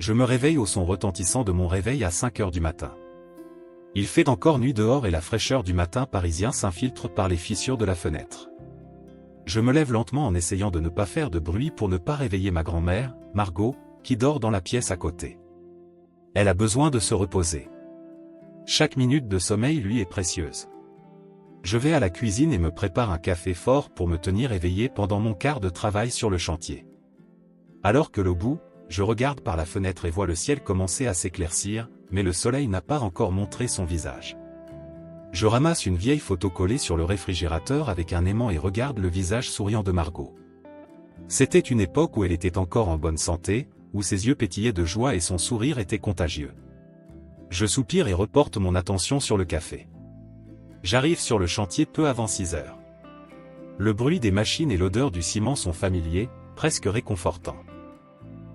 Je me réveille au son retentissant de mon réveil à 5 heures du matin. Il fait encore nuit dehors et la fraîcheur du matin parisien s'infiltre par les fissures de la fenêtre. Je me lève lentement en essayant de ne pas faire de bruit pour ne pas réveiller ma grand-mère, Margot, qui dort dans la pièce à côté. Elle a besoin de se reposer. Chaque minute de sommeil lui est précieuse. Je vais à la cuisine et me prépare un café fort pour me tenir éveillé pendant mon quart de travail sur le chantier. Alors que le bout, je regarde par la fenêtre et vois le ciel commencer à s'éclaircir, mais le soleil n'a pas encore montré son visage. Je ramasse une vieille photo collée sur le réfrigérateur avec un aimant et regarde le visage souriant de Margot. C'était une époque où elle était encore en bonne santé, où ses yeux pétillaient de joie et son sourire était contagieux. Je soupire et reporte mon attention sur le café. J'arrive sur le chantier peu avant 6 heures. Le bruit des machines et l'odeur du ciment sont familiers, presque réconfortants.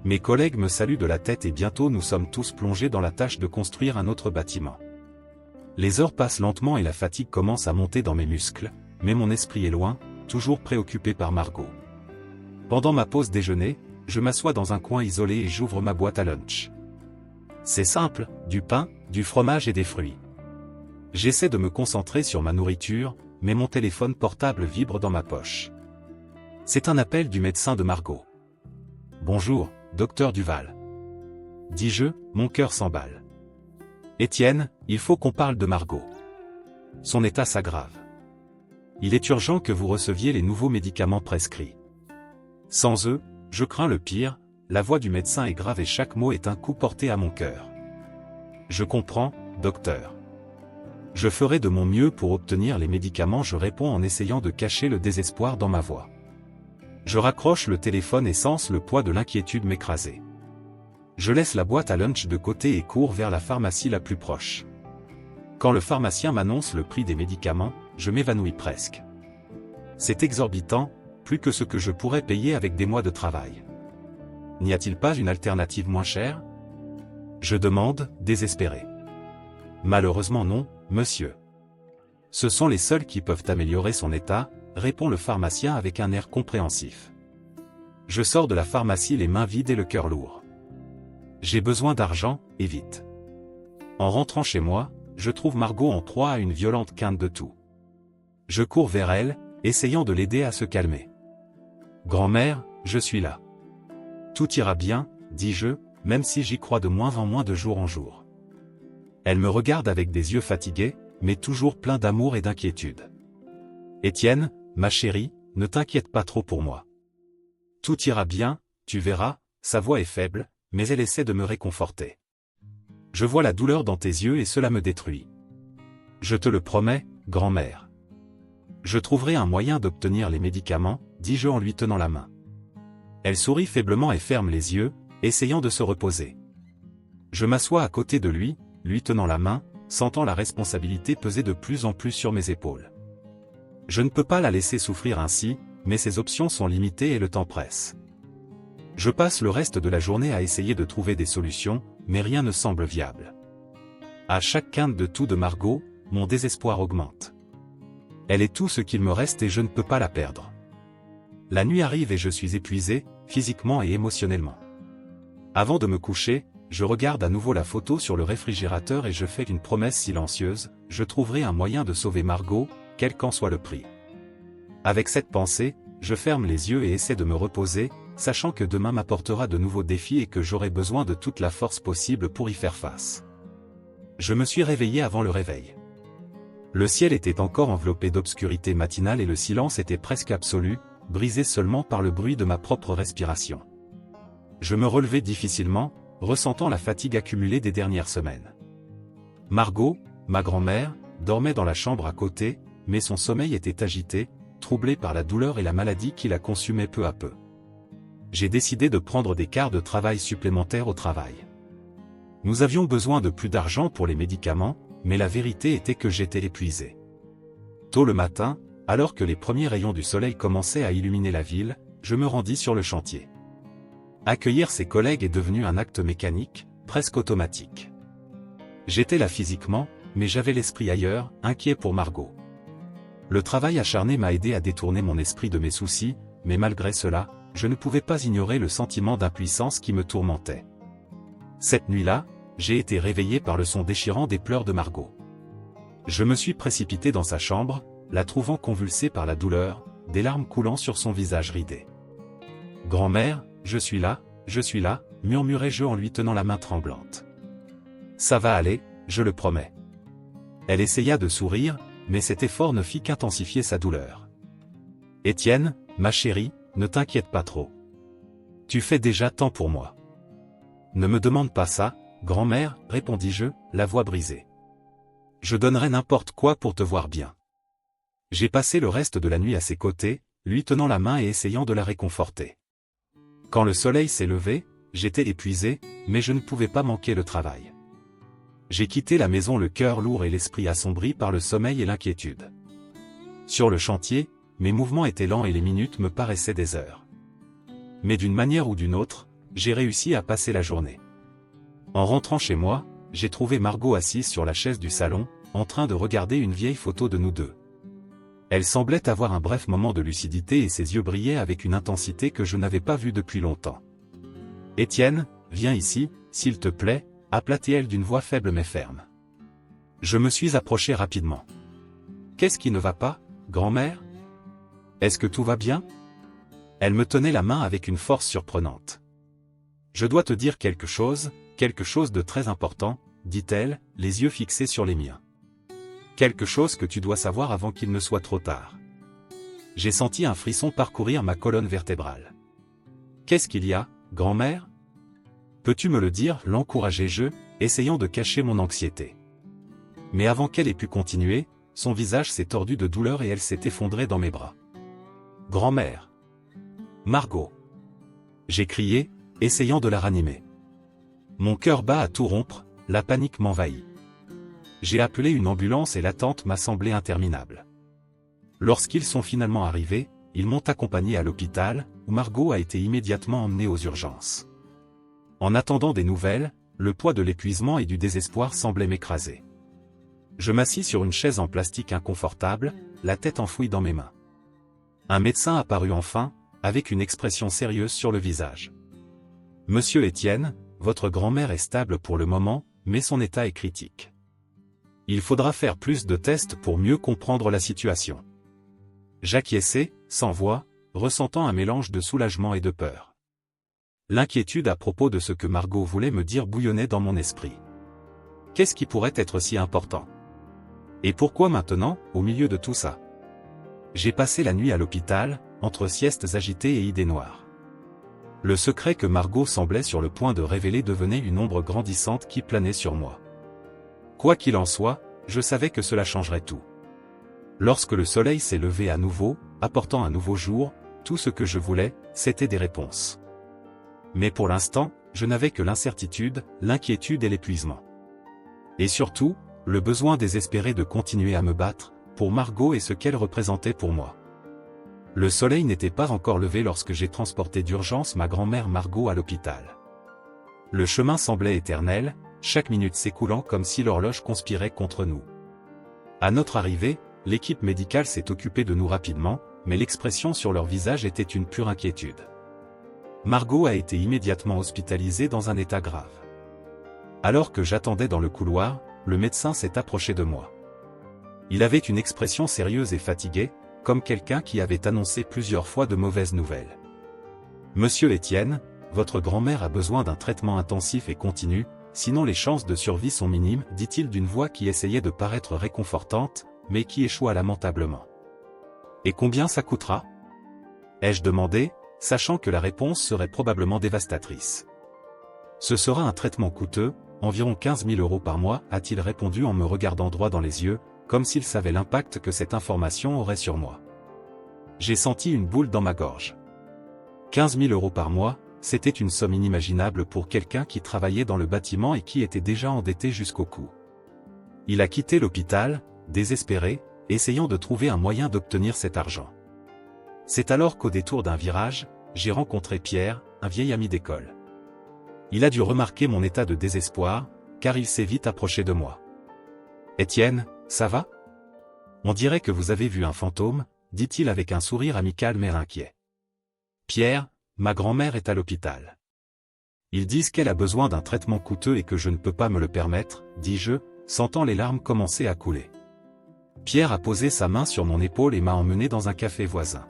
Mes collègues me saluent de la tête et bientôt nous sommes tous plongés dans la tâche de construire un autre bâtiment. Les heures passent lentement et la fatigue commence à monter dans mes muscles, mais mon esprit est loin, toujours préoccupé par Margot. Pendant ma pause déjeuner, je m'assois dans un coin isolé et j'ouvre ma boîte à lunch. C'est simple, du pain, du fromage et des fruits. J'essaie de me concentrer sur ma nourriture, mais mon téléphone portable vibre dans ma poche. C'est un appel du médecin de Margot. « Bonjour, docteur Duval. » dis-je, mon cœur s'emballe. « Étienne, il faut qu'on parle de Margot. Son état s'aggrave. Il est urgent que vous receviez les nouveaux médicaments prescrits. Sans eux, je crains le pire. » La voix du médecin est grave et chaque mot est un coup porté à mon cœur. « Je comprends, docteur. Je ferai de mon mieux pour obtenir les médicaments, je réponds en essayant de cacher le désespoir dans ma voix. Je raccroche le téléphone et sens le poids de l'inquiétude m'écraser. Je laisse la boîte à lunch de côté et cours vers la pharmacie la plus proche. Quand le pharmacien m'annonce le prix des médicaments, je m'évanouis presque. C'est exorbitant, plus que ce que je pourrais payer avec des mois de travail. N'y a-t-il pas une alternative moins chère ? Je demande, désespéré. Malheureusement non, monsieur. Ce sont les seuls qui peuvent améliorer son état, répond le pharmacien avec un air compréhensif. Je sors de la pharmacie les mains vides et le cœur lourd. J'ai besoin d'argent, et vite. En rentrant chez moi, je trouve Margot en proie à une violente quinte de toux. Je cours vers elle, essayant de l'aider à se calmer. Grand-mère, je suis là. Tout ira bien, dis-je, même si j'y crois de moins en moins de jour en jour. Elle me regarde avec des yeux fatigués, mais toujours pleins d'amour et d'inquiétude. Étienne, ma chérie, ne t'inquiète pas trop pour moi. Tout ira bien, tu verras, sa voix est faible, mais elle essaie de me réconforter. Je vois la douleur dans tes yeux et cela me détruit. Je te le promets, grand-mère. Je trouverai un moyen d'obtenir les médicaments, dis-je en lui tenant la main. Elle sourit faiblement et ferme les yeux, essayant de se reposer. Je m'assois à côté de lui tenant la main, sentant la responsabilité peser de plus en plus sur mes épaules. Je ne peux pas la laisser souffrir ainsi, mais ses options sont limitées et le temps presse. Je passe le reste de la journée à essayer de trouver des solutions, mais rien ne semble viable. À chaque quinte de toux de Margot, mon désespoir augmente. Elle est tout ce qu'il me reste et je ne peux pas la perdre. La nuit arrive et je suis épuisé, physiquement et émotionnellement. Avant de me coucher, je regarde à nouveau la photo sur le réfrigérateur et je fais une promesse silencieuse, je trouverai un moyen de sauver Margot, quel qu'en soit le prix. Avec cette pensée, je ferme les yeux et essaie de me reposer, sachant que demain m'apportera de nouveaux défis et que j'aurai besoin de toute la force possible pour y faire face. Je me suis réveillé avant le réveil. Le ciel était encore enveloppé d'obscurité matinale et le silence était presque absolu, brisé seulement par le bruit de ma propre respiration. Je me relevais difficilement, ressentant la fatigue accumulée des dernières semaines. Margot, ma grand-mère, dormait dans la chambre à côté, mais son sommeil était agité, troublé par la douleur et la maladie qui la consumait peu à peu. J'ai décidé de prendre des quarts de travail supplémentaires au travail. Nous avions besoin de plus d'argent pour les médicaments, mais la vérité était que j'étais épuisé. Tôt le matin, alors que les premiers rayons du soleil commençaient à illuminer la ville, je me rendis sur le chantier. Accueillir ses collègues est devenu un acte mécanique, presque automatique. J'étais là physiquement, mais j'avais l'esprit ailleurs, inquiet pour Margot. Le travail acharné m'a aidé à détourner mon esprit de mes soucis, mais malgré cela, je ne pouvais pas ignorer le sentiment d'impuissance qui me tourmentait. Cette nuit-là, j'ai été réveillé par le son déchirant des pleurs de Margot. Je me suis précipité dans sa chambre, la trouvant convulsée par la douleur, des larmes coulant sur son visage ridé. « Grand-mère, je suis là, murmurai-je en lui tenant la main tremblante. « Ça va aller, je le promets. » Elle essaya de sourire, mais cet effort ne fit qu'intensifier sa douleur. « Étienne, ma chérie, ne t'inquiète pas trop. Tu fais déjà tant pour moi. »« Ne me demande pas ça, grand-mère, répondis-je, la voix brisée. Je donnerais n'importe quoi pour te voir bien. » J'ai passé le reste de la nuit à ses côtés, lui tenant la main et essayant de la réconforter. Quand le soleil s'est levé, j'étais épuisé, mais je ne pouvais pas manquer le travail. J'ai quitté la maison le cœur lourd et l'esprit assombri par le sommeil et l'inquiétude. Sur le chantier, mes mouvements étaient lents et les minutes me paraissaient des heures. Mais d'une manière ou d'une autre, j'ai réussi à passer la journée. En rentrant chez moi, j'ai trouvé Margot assise sur la chaise du salon, en train de regarder une vieille photo de nous deux. Elle semblait avoir un bref moment de lucidité et ses yeux brillaient avec une intensité que je n'avais pas vue depuis longtemps. « Étienne, viens ici, s'il te plaît », appela-t-elle d'une voix faible mais ferme. Je me suis approché rapidement. « Qu'est-ce qui ne va pas, grand-mère ? Est-ce que tout va bien ?» Elle me tenait la main avec une force surprenante. « Je dois te dire quelque chose de très important, » dit-elle, les yeux fixés sur les miens. « Quelque chose que tu dois savoir avant qu'il ne soit trop tard. » J'ai senti un frisson parcourir ma colonne vertébrale. « Qu'est-ce qu'il y a, grand-mère ? Peux-tu me le dire ?» l'encourageai-je, essayant de cacher mon anxiété. Mais avant qu'elle ait pu continuer, son visage s'est tordu de douleur et elle s'est effondrée dans mes bras. « Grand-mère !»« Margot !» j'ai crié, essayant de la ranimer. Mon cœur bat à tout rompre, la panique m'envahit. J'ai appelé une ambulance et l'attente m'a semblé interminable. Lorsqu'ils sont finalement arrivés, ils m'ont accompagné à l'hôpital, où Margot a été immédiatement emmenée aux urgences. En attendant des nouvelles, le poids de l'épuisement et du désespoir semblait m'écraser. Je m'assis sur une chaise en plastique inconfortable, la tête enfouie dans mes mains. Un médecin apparut enfin, avec une expression sérieuse sur le visage. « Monsieur Étienne, votre grand-mère est stable pour le moment, mais son état est critique. Il faudra faire plus de tests pour mieux comprendre la situation. » J'acquiesçai, sans voix, ressentant un mélange de soulagement et de peur. L'inquiétude à propos de ce que Margot voulait me dire bouillonnait dans mon esprit. Qu'est-ce qui pourrait être si important? Et pourquoi maintenant, au milieu de tout ça? J'ai passé la nuit à l'hôpital, entre siestes agitées et idées noires. Le secret que Margot semblait sur le point de révéler devenait une ombre grandissante qui planait sur moi. Quoi qu'il en soit, je savais que cela changerait tout. Lorsque le soleil s'est levé à nouveau, apportant un nouveau jour, tout ce que je voulais, c'était des réponses. Mais pour l'instant, je n'avais que l'incertitude, l'inquiétude et l'épuisement. Et surtout, le besoin désespéré de continuer à me battre, pour Margot et ce qu'elle représentait pour moi. Le soleil n'était pas encore levé lorsque j'ai transporté d'urgence ma grand-mère Margot à l'hôpital. Le chemin semblait éternel, chaque minute s'écoulant comme si l'horloge conspirait contre nous. À notre arrivée, l'équipe médicale s'est occupée de nous rapidement, mais l'expression sur leur visage était une pure inquiétude. Margot a été immédiatement hospitalisée dans un état grave. Alors que j'attendais dans le couloir, le médecin s'est approché de moi. Il avait une expression sérieuse et fatiguée, comme quelqu'un qui avait annoncé plusieurs fois de mauvaises nouvelles. « Monsieur Étienne, votre grand-mère a besoin d'un traitement intensif et continu, sinon les chances de survie sont minimes, » dit-il d'une voix qui essayait de paraître réconfortante, mais qui échoua lamentablement. « Et combien ça coûtera ?» ai-je demandé, sachant que la réponse serait probablement dévastatrice. « Ce sera un traitement coûteux, environ 15 000 € par mois, » a-t-il répondu en me regardant droit dans les yeux, comme s'il savait l'impact que cette information aurait sur moi. J'ai senti une boule dans ma gorge. 15 000 € par mois, c'était une somme inimaginable pour quelqu'un qui travaillait dans le bâtiment et qui était déjà endetté jusqu'au cou. Il a quitté l'hôpital, désespéré, essayant de trouver un moyen d'obtenir cet argent. C'est alors qu'au détour d'un virage, j'ai rencontré Pierre, un vieil ami d'école. Il a dû remarquer mon état de désespoir, car il s'est vite approché de moi. « Étienne, ça va ? On dirait que vous avez vu un fantôme, » dit-il avec un sourire amical mais inquiet. « Pierre, ma grand-mère est à l'hôpital. Ils disent qu'elle a besoin d'un traitement coûteux et que je ne peux pas me le permettre, dis-je, sentant les larmes commencer à couler. Pierre a posé sa main sur mon épaule et m'a emmené dans un café voisin.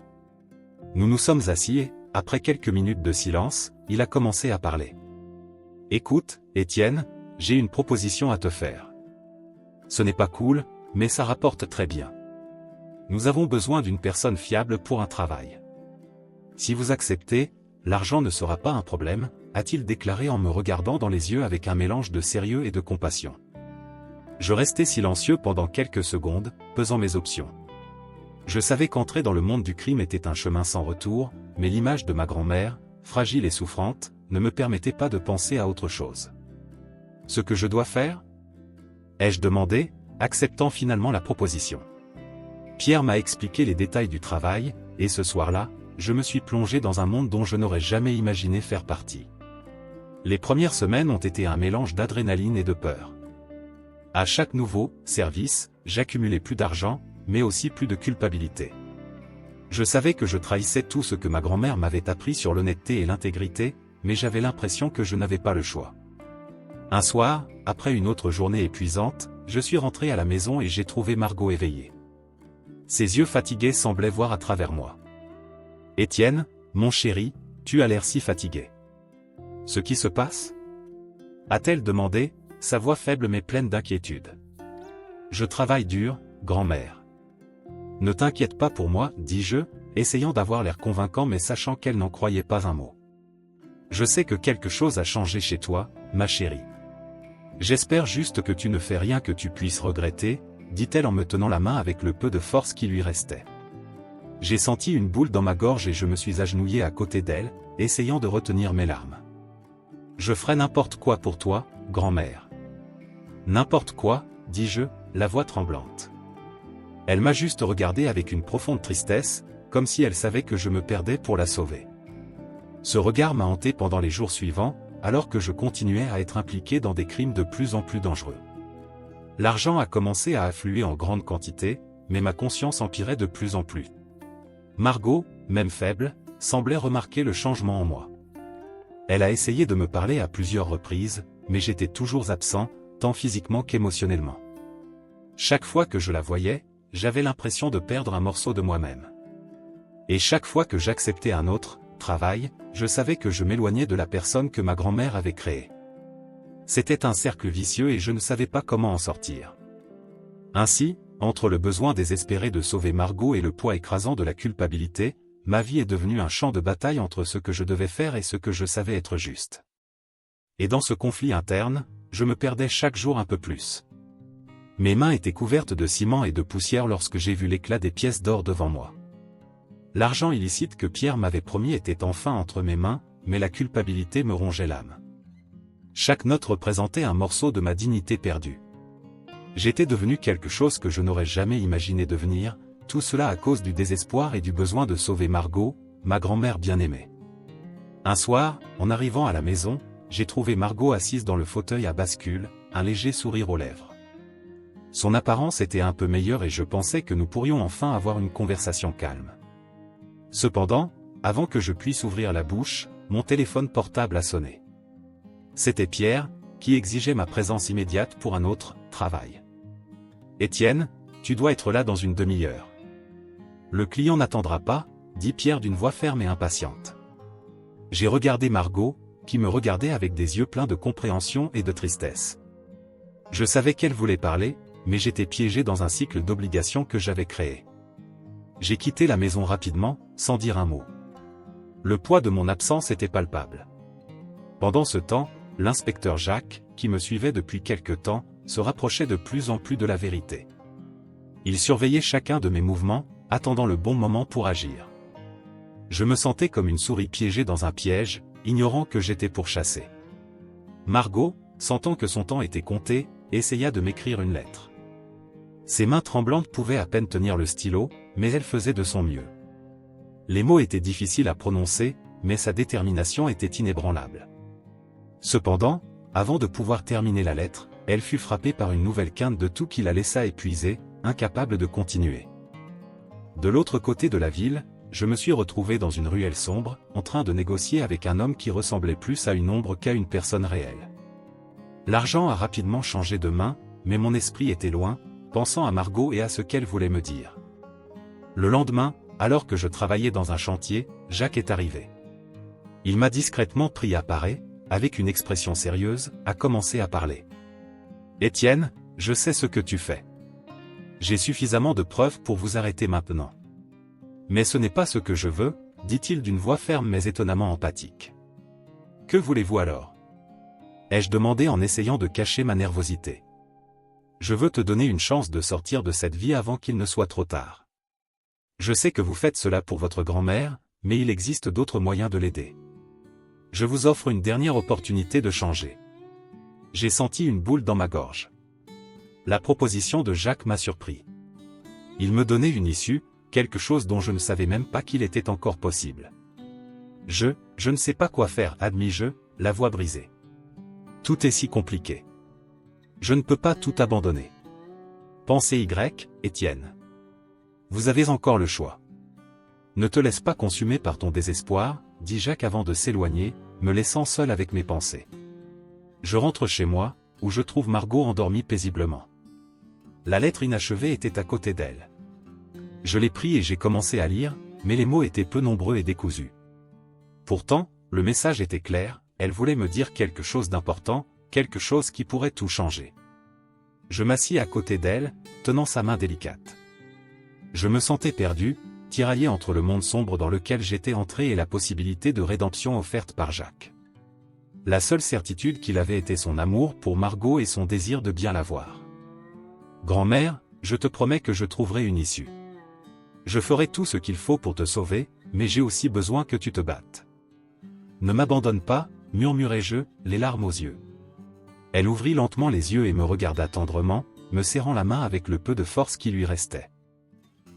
Nous nous sommes assis et, après quelques minutes de silence, il a commencé à parler. « Écoute, Étienne, j'ai une proposition à te faire. Ce n'est pas cool, mais ça rapporte très bien. Nous avons besoin d'une personne fiable pour un travail. Si vous acceptez, l'argent ne sera pas un problème, a-t-il déclaré en me regardant dans les yeux avec un mélange de sérieux et de compassion. Je restai silencieux pendant quelques secondes, pesant mes options. Je savais qu'entrer dans le monde du crime était un chemin sans retour, mais l'image de ma grand-mère, fragile et souffrante, ne me permettait pas de penser à autre chose. Ce que je dois faire ? Ai-je demandé, acceptant finalement la proposition. Pierre m'a expliqué les détails du travail, et ce soir-là, je me suis plongé dans un monde dont je n'aurais jamais imaginé faire partie. Les premières semaines ont été un mélange d'adrénaline et de peur. À chaque nouveau service, j'accumulais plus d'argent, mais aussi plus de culpabilité. Je savais que je trahissais tout ce que ma grand-mère m'avait appris sur l'honnêteté et l'intégrité, mais j'avais l'impression que je n'avais pas le choix. Un soir, après une autre journée épuisante, je suis rentré à la maison et j'ai trouvé Margot éveillée. Ses yeux fatigués semblaient voir à travers moi. « Étienne, mon chéri, tu as l'air si fatigué. Ce qui se passe ?» a-t-elle demandé, sa voix faible mais pleine d'inquiétude. « Je travaille dur, grand-mère. »« Ne t'inquiète pas pour moi, dis-je, essayant d'avoir l'air convaincant mais sachant qu'elle n'en croyait pas un mot. Je sais que quelque chose a changé chez toi, ma chérie. J'espère juste que tu ne fais rien que tu puisses regretter, dit-elle en me tenant la main avec le peu de force qui lui restait. J'ai senti une boule dans ma gorge et je me suis agenouillé à côté d'elle, essayant de retenir mes larmes. Je ferai n'importe quoi pour toi, grand-mère. N'importe quoi, dis-je, la voix tremblante. Elle m'a juste regardé avec une profonde tristesse, comme si elle savait que je me perdais pour la sauver. Ce regard m'a hanté pendant les jours suivants, alors que je continuais à être impliqué dans des crimes de plus en plus dangereux. L'argent a commencé à affluer en grande quantité, mais ma conscience empirait de plus en plus. Margot, même faible, semblait remarquer le changement en moi. Elle a essayé de me parler à plusieurs reprises, mais j'étais toujours absent, tant physiquement qu'émotionnellement. Chaque fois que je la voyais, j'avais l'impression de perdre un morceau de moi-même. Et chaque fois que j'acceptais un autre travail, je savais que je m'éloignais de la personne que ma grand-mère avait créée. C'était un cercle vicieux et je ne savais pas comment en sortir. Ainsi, entre le besoin désespéré de sauver Margot et le poids écrasant de la culpabilité, ma vie est devenue un champ de bataille entre ce que je devais faire et ce que je savais être juste. Et dans ce conflit interne, je me perdais chaque jour un peu plus. Mes mains étaient couvertes de ciment et de poussière lorsque j'ai vu l'éclat des pièces d'or devant moi. L'argent illicite que Pierre m'avait promis était enfin entre mes mains, mais la culpabilité me rongeait l'âme. Chaque note représentait un morceau de ma dignité perdue. J'étais devenu quelque chose que je n'aurais jamais imaginé devenir, tout cela à cause du désespoir et du besoin de sauver Margot, ma grand-mère bien-aimée. Un soir, en arrivant à la maison, j'ai trouvé Margot assise dans le fauteuil à bascule, un léger sourire aux lèvres. Son apparence était un peu meilleure et je pensais que nous pourrions enfin avoir une conversation calme. Cependant, avant que je puisse ouvrir la bouche, mon téléphone portable a sonné. C'était Pierre, qui exigeait ma présence immédiate pour un autre travail. « Étienne, tu dois être là dans une demi-heure. »« Le client n'attendra pas, » dit Pierre d'une voix ferme et impatiente. J'ai regardé Margot, qui me regardait avec des yeux pleins de compréhension et de tristesse. Je savais qu'elle voulait parler, mais j'étais piégé dans un cycle d'obligations que j'avais créé. J'ai quitté la maison rapidement, sans dire un mot. Le poids de mon absence était palpable. Pendant ce temps, l'inspecteur Jacques, qui me suivait depuis quelque temps, se rapprochait de plus en plus de la vérité. Il surveillait chacun de mes mouvements, attendant le bon moment pour agir. Je me sentais comme une souris piégée dans un piège, ignorant que j'étais pourchassé. Margot, sentant que son temps était compté, essaya de m'écrire une lettre. Ses mains tremblantes pouvaient à peine tenir le stylo, mais elle faisait de son mieux. Les mots étaient difficiles à prononcer, mais sa détermination était inébranlable. Cependant, avant de pouvoir terminer la lettre, elle fut frappée par une nouvelle quinte de tout qui la laissa épuisée, incapable de continuer. De l'autre côté de la ville, je me suis retrouvé dans une ruelle sombre, en train de négocier avec un homme qui ressemblait plus à une ombre qu'à une personne réelle. L'argent a rapidement changé de main, mais mon esprit était loin, pensant à Margot et à ce qu'elle voulait me dire. Le lendemain, alors que je travaillais dans un chantier, Jacques est arrivé. Il m'a discrètement pris à parée, avec une expression sérieuse, a commencé à parler. « Étienne, je sais ce que tu fais. J'ai suffisamment de preuves pour vous arrêter maintenant. Mais ce n'est pas ce que je veux, dit-il d'une voix ferme mais étonnamment empathique. Que voulez-vous alors ? Ai-je demandé en essayant de cacher ma nervosité. Je veux te donner une chance de sortir de cette vie avant qu'il ne soit trop tard. Je sais que vous faites cela pour votre grand-mère, mais il existe d'autres moyens de l'aider. Je vous offre une dernière opportunité de changer. J'ai senti une boule dans ma gorge. La proposition de Jacques m'a surpris. Il me donnait une issue, quelque chose dont je ne savais même pas qu'il était encore possible. Je ne sais pas quoi faire, admis-je, la voix brisée. Tout est si compliqué. Je ne peux pas tout abandonner. Pensez Y, Étienne. Vous avez encore le choix. Ne te laisse pas consumer par ton désespoir, dit Jacques avant de s'éloigner, me laissant seul avec mes pensées. Je rentre chez moi, où je trouve Margot endormie paisiblement. La lettre inachevée était à côté d'elle. Je l'ai pris et j'ai commencé à lire, mais les mots étaient peu nombreux et décousus. Pourtant, le message était clair, elle voulait me dire quelque chose d'important, quelque chose qui pourrait tout changer. Je m'assis à côté d'elle, tenant sa main délicate. Je me sentais perdu, tiraillé entre le monde sombre dans lequel j'étais entré et la possibilité de rédemption offerte par Jacques. La seule certitude qu'il avait été son amour pour Margot et son désir de bien la voir. Grand-mère, je te promets que je trouverai une issue. Je ferai tout ce qu'il faut pour te sauver, mais j'ai aussi besoin que tu te battes. Ne m'abandonne pas, murmurai-je, les larmes aux yeux. Elle ouvrit lentement les yeux et me regarda tendrement, me serrant la main avec le peu de force qui lui restait.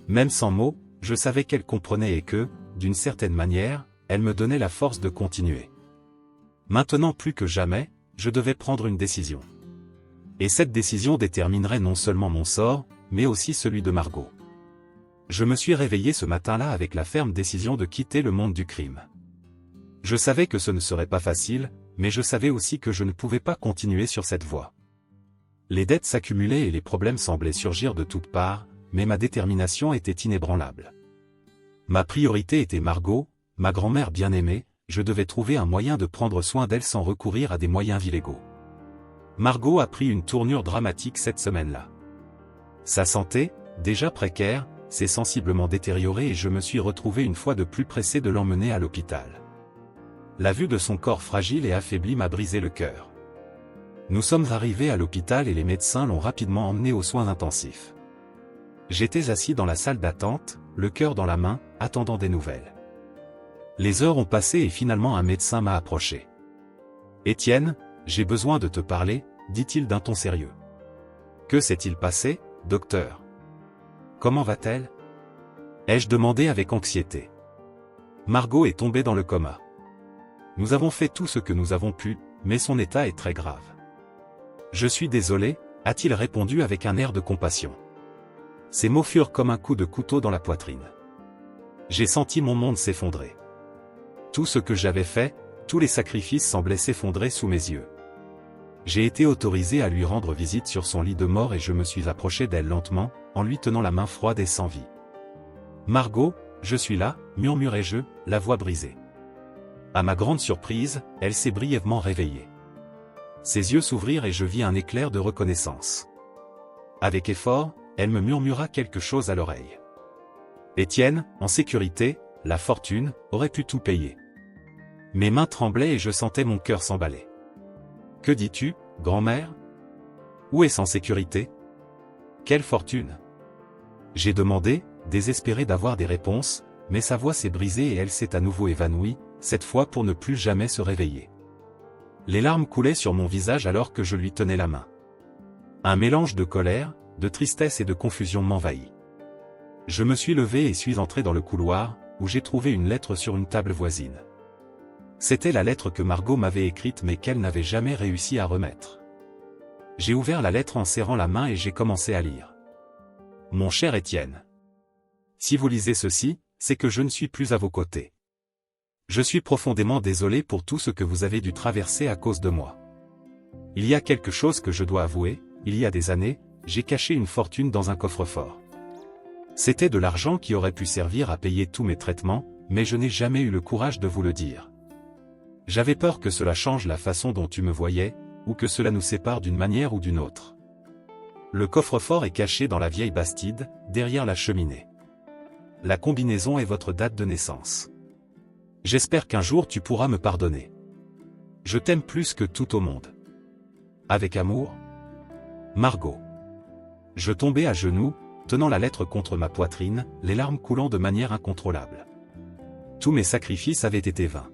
Même sans mots, je savais qu'elle comprenait et que, d'une certaine manière, elle me donnait la force de continuer. Maintenant plus que jamais, je devais prendre une décision. Et cette décision déterminerait non seulement mon sort, mais aussi celui de Margot. Je me suis réveillé ce matin-là avec la ferme décision de quitter le monde du crime. Je savais que ce ne serait pas facile, mais je savais aussi que je ne pouvais pas continuer sur cette voie. Les dettes s'accumulaient et les problèmes semblaient surgir de toutes parts, mais ma détermination était inébranlable. Ma priorité était Margot, ma grand-mère bien-aimée, je devais trouver un moyen de prendre soin d'elle sans recourir à des moyens illégaux. Margot a pris une tournure dramatique cette semaine-là. Sa santé, déjà précaire, s'est sensiblement détériorée et je me suis retrouvé une fois de plus pressé de l'emmener à l'hôpital. La vue de son corps fragile et affaibli m'a brisé le cœur. Nous sommes arrivés à l'hôpital et les médecins l'ont rapidement emmené aux soins intensifs. J'étais assis dans la salle d'attente, le cœur dans la main, attendant des nouvelles. Les heures ont passé et finalement un médecin m'a approché. « Étienne, j'ai besoin de te parler, » dit-il d'un ton sérieux. « Que s'est-il passé, docteur ? Comment va-t-elle ? » ai-je demandé avec anxiété. Margot est tombée dans le coma. Nous avons fait tout ce que nous avons pu, mais son état est très grave. Je suis désolé, a-t-il répondu avec un air de compassion. Ces mots furent comme un coup de couteau dans la poitrine. J'ai senti mon monde s'effondrer. Tout ce que j'avais fait, tous les sacrifices semblaient s'effondrer sous mes yeux. J'ai été autorisé à lui rendre visite sur son lit de mort et je me suis approché d'elle lentement, en lui tenant la main froide et sans vie. « Margot, je suis là, » murmurai-je, la voix brisée. À ma grande surprise, elle s'est brièvement réveillée. Ses yeux s'ouvrirent et je vis un éclair de reconnaissance. Avec effort, elle me murmura quelque chose à l'oreille. Étienne, en sécurité, la fortune, aurait pu tout payer. Mes mains tremblaient et je sentais mon cœur s'emballer. Que dis-tu, grand-mère ? Où est-ce en sécurité ? Quelle fortune ? J'ai demandé, désespéré d'avoir des réponses, mais sa voix s'est brisée et elle s'est à nouveau évanouie, cette fois pour ne plus jamais se réveiller. Les larmes coulaient sur mon visage alors que je lui tenais la main. Un mélange de colère, de tristesse et de confusion m'envahit. Je me suis levé et suis entré dans le couloir, où j'ai trouvé une lettre sur une table voisine. C'était la lettre que Margot m'avait écrite mais qu'elle n'avait jamais réussi à remettre. J'ai ouvert la lettre en serrant la main et j'ai commencé à lire. Mon cher Étienne. Si vous lisez ceci, c'est que je ne suis plus à vos côtés. Je suis profondément désolé pour tout ce que vous avez dû traverser à cause de moi. Il y a quelque chose que je dois avouer, il y a des années, j'ai caché une fortune dans un coffre-fort. C'était de l'argent qui aurait pu servir à payer tous mes traitements, mais je n'ai jamais eu le courage de vous le dire. J'avais peur que cela change la façon dont tu me voyais, ou que cela nous sépare d'une manière ou d'une autre. Le coffre-fort est caché dans la vieille Bastide, derrière la cheminée. La combinaison est votre date de naissance. J'espère qu'un jour tu pourras me pardonner. Je t'aime plus que tout au monde. Avec amour, Margot. Je tombais à genoux, tenant la lettre contre ma poitrine, les larmes coulant de manière incontrôlable. Tous mes sacrifices avaient été vains.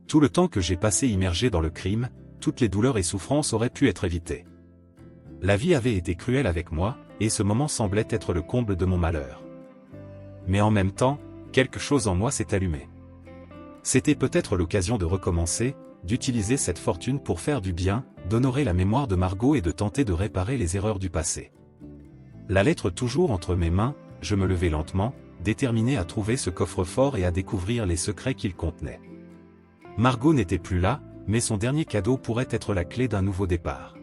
Tout le temps que j'ai passé immergé dans le crime, toutes les douleurs et souffrances auraient pu être évitées. La vie avait été cruelle avec moi, et ce moment semblait être le comble de mon malheur. Mais en même temps, quelque chose en moi s'est allumé. C'était peut-être l'occasion de recommencer, d'utiliser cette fortune pour faire du bien, d'honorer la mémoire de Margot et de tenter de réparer les erreurs du passé. La lettre toujours entre mes mains, je me levai lentement, déterminé à trouver ce coffre-fort et à découvrir les secrets qu'il contenait. Margot n'était plus là, mais son dernier cadeau pourrait être la clé d'un nouveau départ.